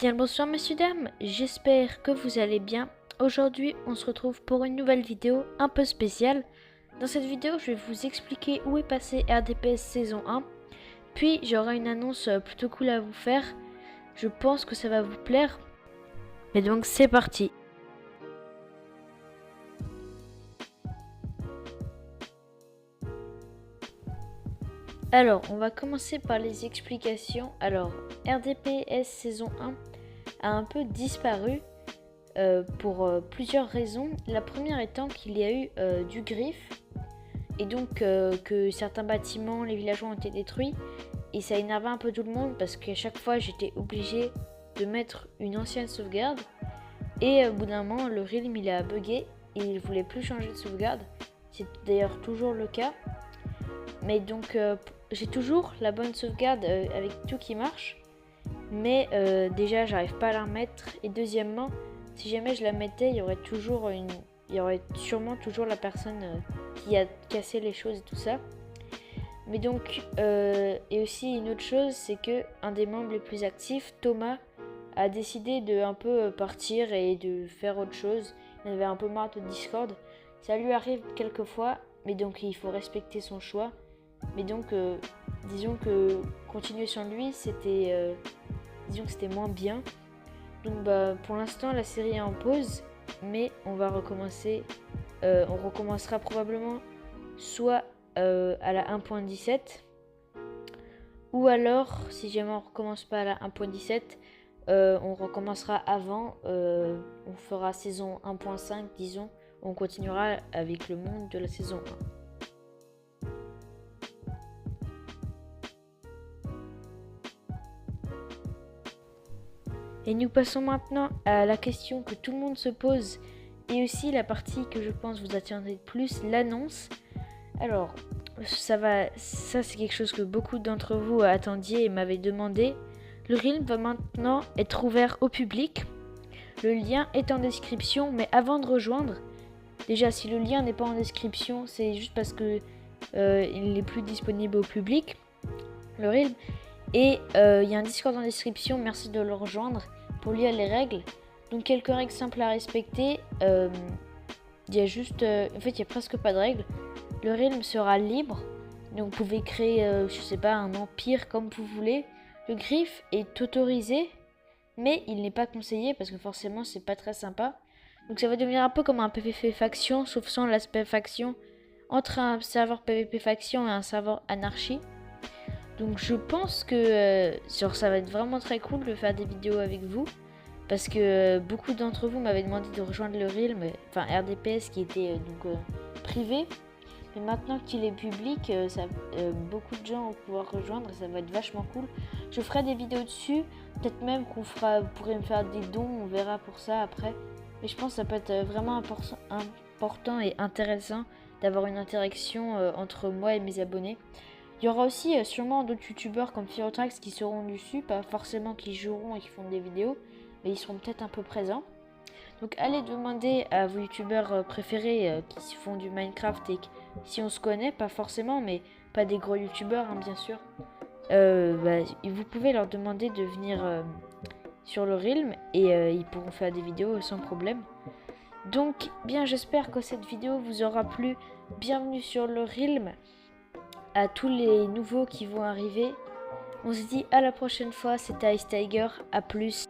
Bien le bonsoir messieurs dames, j'espère que vous allez bien. Aujourd'hui on se retrouve pour une nouvelle vidéo un peu spéciale. Dans cette vidéo je vais vous expliquer où est passé RDPS saison 1. Puis j'aurai une annonce plutôt cool à vous faire. Je pense que ça va vous plaire. Et donc c'est parti. Alors on va commencer par les explications. Alors RDPS saison 1 a un peu disparu pour plusieurs raisons. La première étant qu'il y a eu du griffe et donc que certains bâtiments, les villageois ont été détruits et ça énervait un peu tout le monde parce qu'à chaque fois j'étais obligée de mettre une ancienne sauvegarde et au bout d'un moment le realm il a bugué et il voulait plus changer de sauvegarde. C'est d'ailleurs toujours le cas, mais donc j'ai toujours la bonne sauvegarde avec tout qui marche, mais déjà j'arrive pas à la remettre et deuxièmement si jamais je la mettais il y aurait sûrement toujours la personne qui a cassé les choses et tout ça. Mais donc et aussi une autre chose, c'est que un des membres les plus actifs, Thomas, a décidé de un peu partir et de faire autre chose. Il avait un peu marre de Discord. Ça lui arrive quelquefois, mais donc il faut respecter son choix. Mais donc disons que continuer sans lui c'était disons que c'était moins bien. Donc pour l'instant la série est en pause, mais on va recommencer. On recommencera probablement soit à la 1.17 ou alors si jamais on recommence pas à la 1.17 on recommencera avant, on fera saison 1.5 disons, on continuera avec le monde de la saison 1. Et nous passons maintenant à la question que tout le monde se pose et aussi la partie que je pense vous attiendrez le plus, l'annonce. Alors, ça c'est quelque chose que beaucoup d'entre vous attendiez et m'avaient demandé. Le realm va maintenant être ouvert au public. Le lien est en description, mais avant de rejoindre, déjà si le lien n'est pas en description, c'est juste parce que il n'est plus disponible au public, le realm. Et il y a un Discord en description, merci de le rejoindre pour lire les règles. Donc quelques règles simples à respecter. Il y a juste, en fait il n'y a presque pas de règles. Le realm sera libre, donc vous pouvez créer, je sais pas, un empire comme vous voulez. Le griffe est autorisé, mais il n'est pas conseillé parce que forcément c'est pas très sympa. Donc ça va devenir un peu comme un PvP faction, sauf sans l'aspect faction, entre un serveur PvP faction et un serveur anarchie. Donc je pense que ça va être vraiment très cool de faire des vidéos avec vous. Parce que beaucoup d'entre vous m'avaient demandé de rejoindre le realm, enfin RDPS qui était privé. Mais maintenant qu'il est public, beaucoup de gens vont pouvoir rejoindre et ça va être vachement cool. Je ferai des vidéos dessus, peut-être même vous pourrez me faire des dons, on verra pour ça après. Mais je pense que ça peut être vraiment important et intéressant d'avoir une interaction entre moi et mes abonnés. Il y aura aussi sûrement d'autres youtubeurs comme Firotrax qui seront dessus, pas forcément qui joueront et qui font des vidéos, mais ils seront peut-être un peu présents. Donc allez demander à vos youtubeurs préférés qui font du Minecraft et si on se connaît, pas forcément, mais pas des gros youtubeurs hein, bien sûr. Vous pouvez leur demander de venir sur le realm et ils pourront faire des vidéos sans problème. Donc bien j'espère que cette vidéo vous aura plu. Bienvenue sur le realm à tous les nouveaux qui vont arriver. On se dit à la prochaine fois, c'était Ice Tiger, à plus.